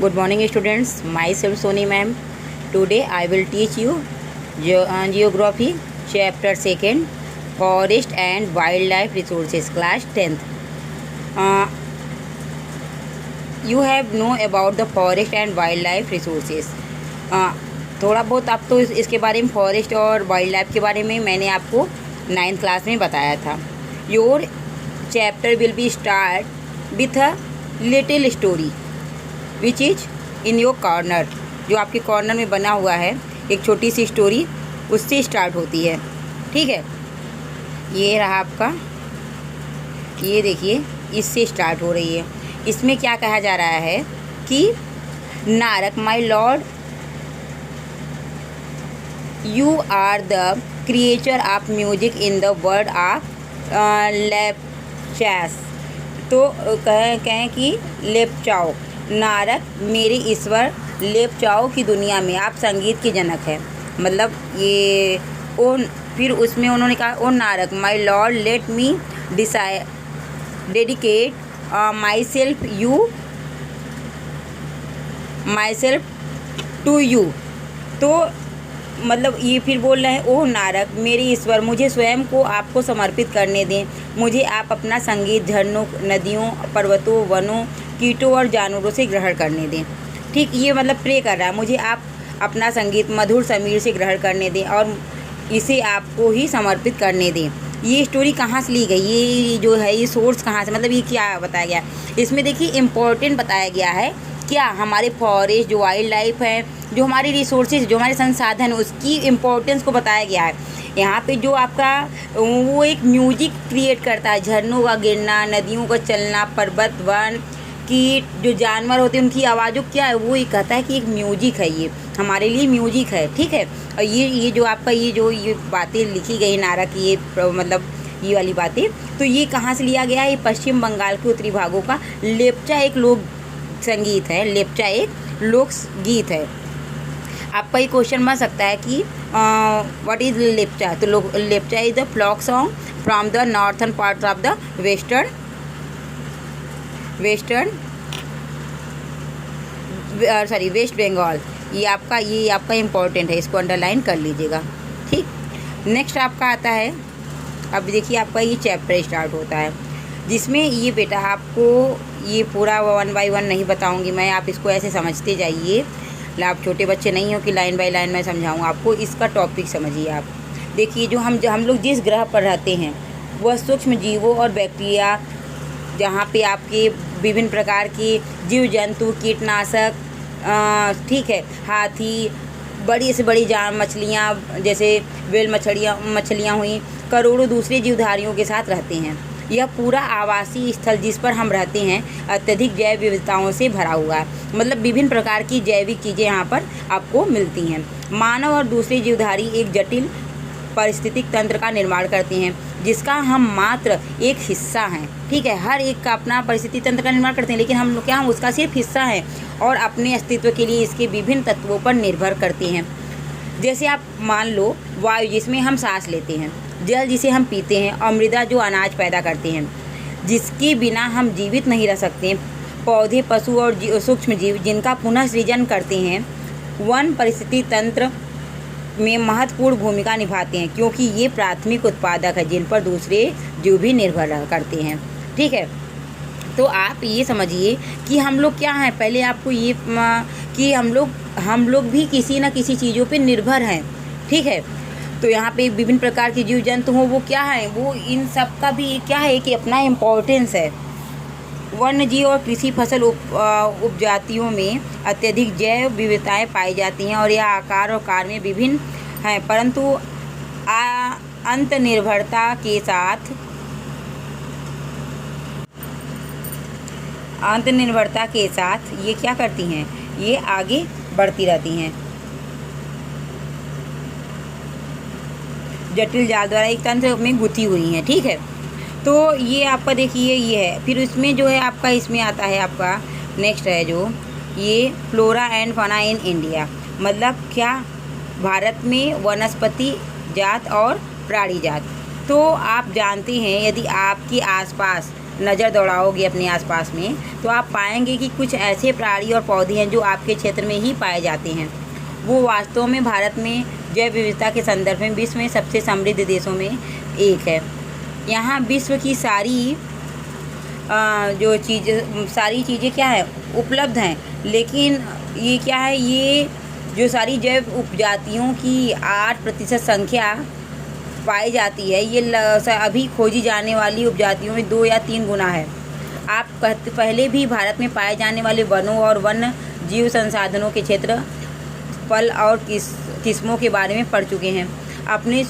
Good morning, students. Myself Soni ma'am. Today I will teach you Geography, Chapter 2, Forest and Wildlife Resources, Class 10th. Uh, you have know about the forest and wildlife resources. थोड़ा बहुत आप तो इसके बारे में forest और wild life के बारे में मैंने आपको 9th क्लास में बताया था. Your chapter will be start with a little story which is in your corner. जो आपके कॉर्नर में बना हुआ है एक छोटी सी स्टोरी, उससे स्टार्ट होती है. ठीक है, ये रहा आपका, ये देखिए इससे स्टार्ट हो रही है. इसमें क्या कहा जा रहा है कि नारक my lord, you are the creature of music in the world of Lepchas. तो कहें कि लेपचाओ, नारक मेरे ईश्वर, लेपचाओ की दुनिया में आप संगीत के जनक हैं. मतलब ये फिर उसमें उन्होंने कहा, ओ नारक my lord, let me dedicate myself to you. तो मतलब ये फिर बोल रहे हैं, ओह नारक मेरे ईश्वर, मुझे स्वयं को आपको समर्पित करने दें. मुझे आप अपना संगीत झरनों, नदियों, पर्वतों, वनों, कीटों और जानवरों से ग्रहण करने दें. ठीक, ये मतलब प्रे कर रहा है, मुझे आप अपना संगीत मधुर समीर से ग्रहण करने दें और इसे आपको ही समर्पित करने दें. ये स्टोरी कहाँ से ली गई, ये जो है ये सोर्स कहाँ से, मतलब ये क्या बताया गया इसमें. देखिए इम्पोर्टेंट बताया गया है क्या, हमारे फॉरेस्ट, जो वाइल्ड लाइफ है, जो हमारे रिसोर्सेज, जो हमारे संसाधन, उसकी इम्पोर्टेंस को बताया गया है. यहाँ पे जो आपका वो एक म्यूजिक क्रिएट करता है, झरनों का गिरना, नदियों का चलना, पर्वत, वन, कीट, जो जानवर होते हैं उनकी आवाज़ों क्या है, वो ये कहता है कि एक म्यूजिक है, ये हमारे लिए म्यूजिक है. ठीक है, और ये जो आपका ये बातें लिखी गई नारक की, ये मतलब ये वाली बातें, तो ये कहाँ से लिया गया है, ये पश्चिम बंगाल के उत्तरी भागों का लेप्चा एक लोक संगीत है. लेप्चा एक लोक गीत है. आपका ये क्वेश्चन बन सकता है कि व्हाट इज़ लेप्चा. तो Lepcha is the flock song from the northern part of the western West Bengal. ये आपका इम्पोर्टेंट है, इसको अंडरलाइन कर लीजिएगा. ठीक, नेक्स्ट आपका आता है, अब देखिए आपका ये चैप्टर स्टार्ट होता है, जिसमें ये बेटा आपको ये पूरा 1 बाय 1 नहीं बताऊंगी मैं, आप इसको ऐसे समझते जाइए. आप छोटे बच्चे नहीं हो कि लाइन बाय लाइन मैं समझाऊंगा आपको. इसका टॉपिक समझिए आप. देखिए जो हम लोग जिस ग्रह पर रहते हैं वह सूक्ष्म जीवों और बैक्टीरिया, जहाँ पे आपके विभिन्न प्रकार के जीव जंतु, कीटनाशक, ठीक है, हाथी, बड़ी से बड़ी मछलियाँ जैसे वेल मछलियाँ हुई, करोड़ों दूसरे जीवधारियों के साथ रहते हैं. यह पूरा आवासीय स्थल जिस पर हम रहते हैं अत्यधिक जैव विविधताओं से भरा हुआ है. मतलब विभिन्न प्रकार की जैविक चीज़ें यहाँ पर आपको मिलती हैं. मानव और दूसरे जीवधारी एक जटिल पारिस्थितिक तंत्र का निर्माण करते हैं जिसका हम मात्र एक हिस्सा हैं. ठीक है, हर एक का अपना पारिस्थितिक तंत्र का निर्माण करते हैं, लेकिन हम लोग क्या, हम उसका सिर्फ हिस्सा हैं और अपने अस्तित्व के लिए इसके विभिन्न तत्वों पर निर्भर करते हैं. जैसे आप मान लो वायु, जिसमें हम सांस लेते हैं, जल जिसे हम पीते हैं, और मृदा जो अनाज पैदा करते हैं, जिसके बिना हम जीवित नहीं रह सकते, पौधे, पशु और सूक्ष्म जीव जिनका पुनः सृजन करते हैं, वन पारिस्थितिक तंत्र में महत्वपूर्ण भूमिका निभाते हैं, क्योंकि ये प्राथमिक उत्पादक है जिन पर दूसरे जीव भी निर्भर करते हैं. ठीक है, तो आप ये समझिए कि हम लोग क्या हैं, पहले आपको ये कि हम लोग भी किसी न किसी चीज़ों पे निर्भर हैं. ठीक है, तो यहाँ पे विभिन्न प्रकार के जीव जंतु हों, वो क्या है, वो इन सब का भी क्या है कि अपना इम्पोर्टेंस है. वन्य जीव और कृषि फसल उपजातियों में अत्यधिक जैव विविधताएं पाई जाती हैं और यह आकार और कार में विभिन्न हैं, परंतु अंतर्निर्भरता के साथ ये क्या करती हैं, ये आगे बढ़ती रहती हैं. जटिल जाल द्वारा एक तंत्र में गुथी हुई हैं. ठीक है, तो ये आपका देखिए ये है. फिर इसमें जो है आपका, इसमें आता है आपका नेक्स्ट है जो ये flora and fauna in India. मतलब क्या, भारत में वनस्पति जात और प्राणी जात. तो आप जानते हैं यदि आपके आसपास नज़र दौड़ाओगे अपने आसपास में, तो आप पाएंगे कि कुछ ऐसे प्राणी और पौधे हैं जो आपके क्षेत्र में ही पाए जाते हैं। वो वास्तव में भारत में जैव विविधता के संदर्भ में विश्व में सबसे समृद्ध देशों में एक है। यहाँ विश्व की सारी सारी चीज़ें क्या है, उपलब्ध हैं। लेकिन ये क्या है, ये जो सारी जैव उपजातियों की 8% संख्या पाई जाती है, ये अभी खोजी जाने वाली उपजातियों में 2 या 3 गुना है। आप पहले भी भारत में पाए जाने वाले वनों और वन जीव संसाधनों के क्षेत्र, फल और किस्मों के बारे में पढ़ चुके हैं। आपने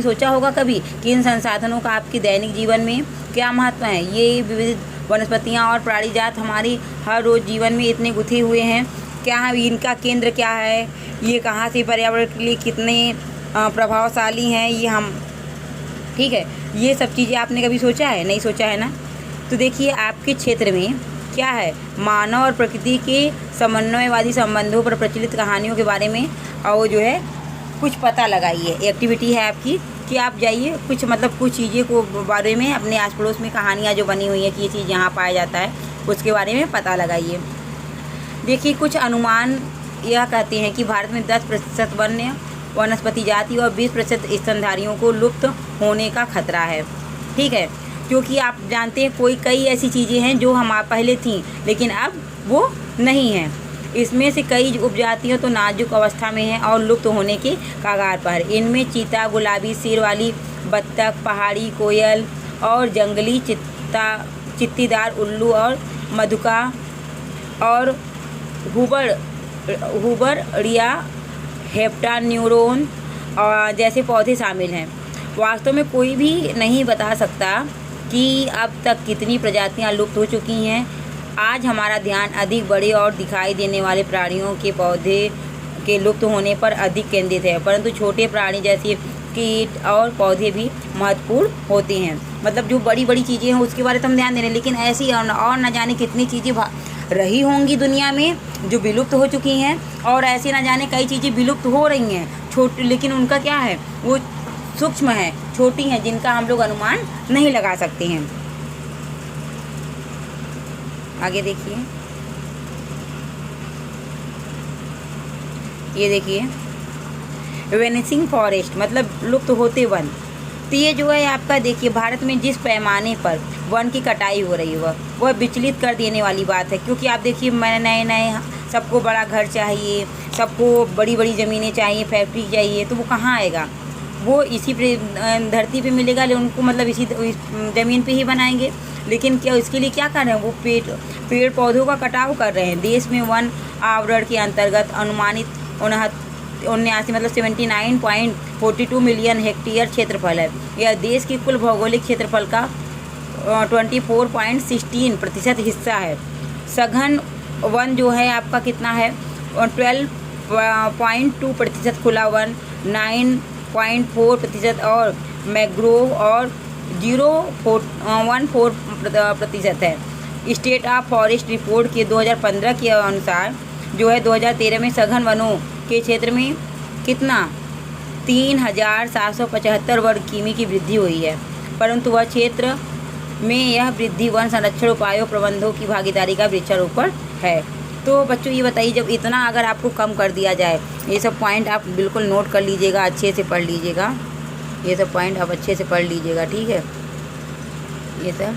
सोचा होगा कभी कि इन संसाधनों का आपके दैनिक जीवन में क्या महत्व है। ये विविध वनस्पतियाँ और प्राणी जात हमारी हर रोज़ जीवन में इतने गुथे हुए हैं। क्या है इनका केंद्र, क्या है ये, कहाँ से पर्यावरण के लिए कितने प्रभावशाली हैं ये हम, ठीक है, ये सब चीज़ें आपने कभी सोचा है? नहीं सोचा है ना। तो देखिए आपके क्षेत्र में क्या है, मानव और प्रकृति के समन्वयवादी संबंधों पर प्रचलित कहानियों के बारे में और जो है कुछ पता लगाइए। एक्टिविटी है आपकी कि आप जाइए कुछ चीज़ें को बारे में अपने आस पड़ोस में कहानियाँ जो बनी हुई हैं कि ये चीज़ यहाँ पाया जाता है, उसके बारे में पता लगाइए। देखिए कुछ अनुमान यह कहते हैं कि भारत में 10% वन्य वनस्पति जाति और 20% स्तनधारियों को लुप्त होने का खतरा है, ठीक है। क्योंकि आप जानते हैं कई ऐसी चीज़ें हैं जो पहले थीं लेकिन अब वो नहीं हैं। इसमें से कई उपजातियाँ तो नाजुक अवस्था में हैं और लुप्त होने के कगार पर। इनमें चीता, गुलाबी सिर वाली बत्तख, पहाड़ी कोयल और जंगली चित्तीदार उल्लू और मधुका और हुबड़िया, हेप्टान्यूरोन और जैसे पौधे शामिल हैं। वास्तव में कोई भी नहीं बता सकता कि अब तक कितनी प्रजातियां लुप्त हो चुकी हैं। आज हमारा ध्यान अधिक बड़े और दिखाई देने वाले प्राणियों के पौधे के लुप्त होने पर अधिक केंद्रित है, परंतु छोटे प्राणी जैसे कीट और पौधे भी महत्वपूर्ण होते हैं। जो बड़ी बड़ी चीज़ें हैं उसके बारे में हम ध्यान दे रहे हैं, लेकिन ऐसी और न जाने कितनी चीज़ें रही होंगी दुनिया में जो विलुप्त हो चुकी हैं, और ऐसे न जाने कई चीज़ें विलुप्त हो रही हैं लेकिन उनका क्या है, वो सूक्ष्म है, छोटी हैं, जिनका हम लोग अनुमान नहीं लगा सकते हैं। आगे देखिए, ये देखिए वेनिसिंग फॉरेस्ट लुप्त होते वन। तो ये जो है आपका देखिए भारत में जिस पैमाने पर वन की कटाई हो रही है वह विचलित कर देने वाली बात है। क्योंकि आप देखिए नए सबको बड़ा घर चाहिए, सबको बड़ी बड़ी ज़मीनें चाहिए, फैक्ट्री चाहिए, तो वो कहाँ आएगा, वो इसी धरती पे मिलेगा, लेकिन उनको इसी ज़मीन पे ही बनाएंगे। लेकिन क्या इसके लिए क्या कर रहे हैं, वो पेड़ पौधों का कटाव कर रहे हैं। देश में वन आवरण के अंतर्गत अनुमानित 79.42 मिलियन हेक्टेयर क्षेत्रफल है। यह देश की कुल भौगोलिक क्षेत्रफल का 24.16% हिस्सा है। सघन वन जो है आपका कितना है, 12.2% खुला वन, 9.4% और मैंग्रोव और 0.14% है। स्टेट ऑफ फॉरेस्ट रिपोर्ट के 2015 के अनुसार जो है 2013 में सघन वनों के क्षेत्र में कितना 3775 वर्ग किमी की वृद्धि हुई है, परंतु वह क्षेत्र में यह वृद्धि वन संरक्षण उपायों प्रबंधों की भागीदारी का वृक्षारोपण है। तो बच्चों ये बताइए, जब इतना अगर आपको कम कर दिया जाए, ये सब पॉइंट आप बिल्कुल नोट कर लीजिएगा, अच्छे से पढ़ लीजिएगा, ये सब पॉइंट आप अच्छे से पढ़ लीजिएगा, ठीक है, ये सब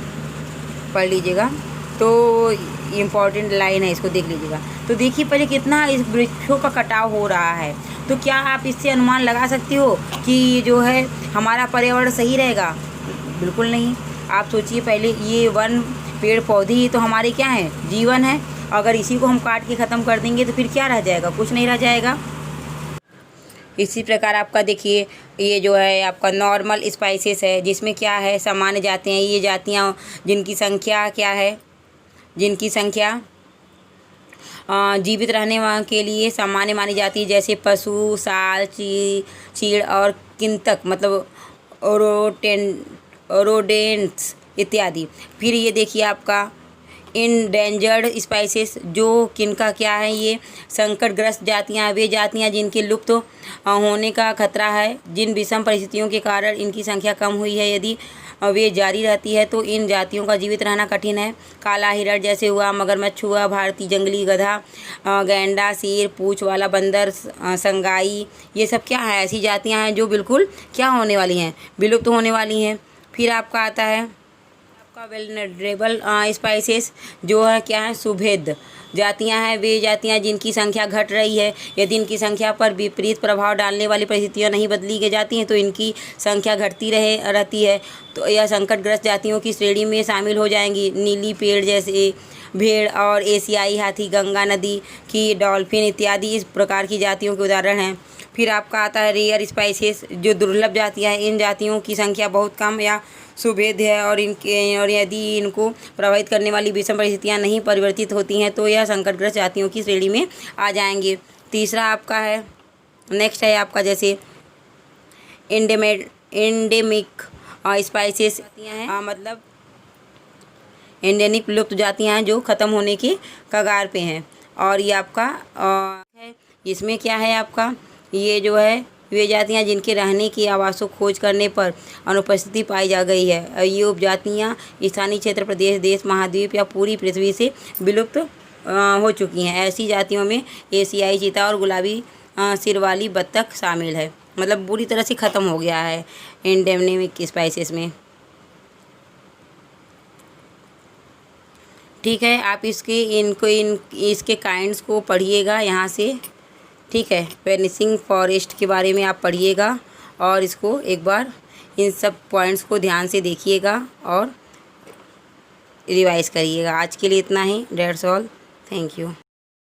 पढ़ लीजिएगा। तो इम्पॉर्टेंट लाइन है, इसको देख लीजिएगा। तो देखिए पहले कितना इस वृक्षों का कटाव हो रहा है। तो क्या आप इससे अनुमान लगा सकते हो कि जो है हमारा पर्यावरण सही रहेगा? बिल्कुल नहीं। आप सोचिए पहले, ये वन पेड़ पौधे ही तो हमारे क्या हैं, जीवन है। अगर इसी को हम काट के ख़त्म कर देंगे तो फिर क्या रह जाएगा, कुछ नहीं रह जाएगा। इसी प्रकार आपका देखिए, ये जो है आपका नॉर्मल स्पाइसेस है, जिसमें क्या है सामान्य जातियाँ, ये जातियाँ जिनकी संख्या क्या है, जिनकी संख्या जीवित रहने के लिए सामान्य मानी जाती है, जैसे पशु, साल, चीड़ और किंतक रोडेंट्स इत्यादि। फिर ये देखिए आपका इंडेंजर्ड स्पाइसेस, जो किनका क्या है, ये संकटग्रस्त जातियाँ, वे जातियाँ जिनके लुप्त होने का खतरा है, जिन विषम परिस्थितियों के कारण इनकी संख्या कम हुई है। यदि वे जारी रहती है तो इन जातियों का जीवित रहना कठिन है। काला हिरण जैसे हुआ, मगरमच्छ हुआ, भारतीय जंगली गधा, गैंडा, शेर, पूंछ वाला बंदर, संगाई, ये सब क्या है, ऐसी जातियां हैं जो बिल्कुल क्या होने वाली हैं, विलुप्त होने वाली हैं। फिर आपका आता है आपका वेलनरेबल स्पाइसेस, जो है क्या है, सुभेद जातियां हैं। वे जातियां जिनकी संख्या घट रही है। यदि इनकी संख्या पर विपरीत प्रभाव डालने वाली परिस्थितियां नहीं बदली गई जाती हैं तो इनकी संख्या घटती रहती है। तो यह संकटग्रस्त जातियों की श्रेणी में शामिल हो जाएंगी। नीली पेड़ जैसे भेड़ और एशियाई हाथी, गंगा नदी की डॉल्फिन इत्यादि इस प्रकार की जातियों के उदाहरण हैं। फिर आपका आता है रेयर स्पाइसेस, जो दुर्लभ जातियाँ हैं। इन जातियों की संख्या बहुत कम या सुभेद है और यदि इनको प्रभावित करने वाली विषम परिस्थितियाँ नहीं परिवर्तित होती हैं तो यह संकटग्रस्त जातियों की श्रेणी में आ जाएंगे। तीसरा आपका है, नेक्स्ट है आपका जैसे एंडेमिक स्पाइसेस हैं, मतलब एंडेमिक विलुप्त जातियाँ हैं जो ख़त्म होने के कगार पे हैं। और ये आपका है, इसमें क्या है आपका, ये जो है वे जातियाँ जिनके रहने की आवासों खोज करने पर अनुपस्थिति पाई जा गई है। ये उपजातियाँ स्थानीय क्षेत्र, प्रदेश, देश, महाद्वीप या पूरी पृथ्वी से विलुप्त हो चुकी हैं। ऐसी जातियों में एशियाई चीता और गुलाबी सिर वाली बत्तख शामिल है, मतलब बुरी तरह से ख़त्म हो गया है एंडेमिक स्पाइसेस में। ठीक है, आप इसके काइंड्स को पढ़िएगा यहाँ से, ठीक है। वेनिसिंग फॉरेस्ट के बारे में आप पढ़िएगा और इसको एक बार इन सब पॉइंट्स को ध्यान से देखिएगा और रिवाइज करिएगा। आज के लिए इतना ही, डेट्स ऑल, थैंक यू।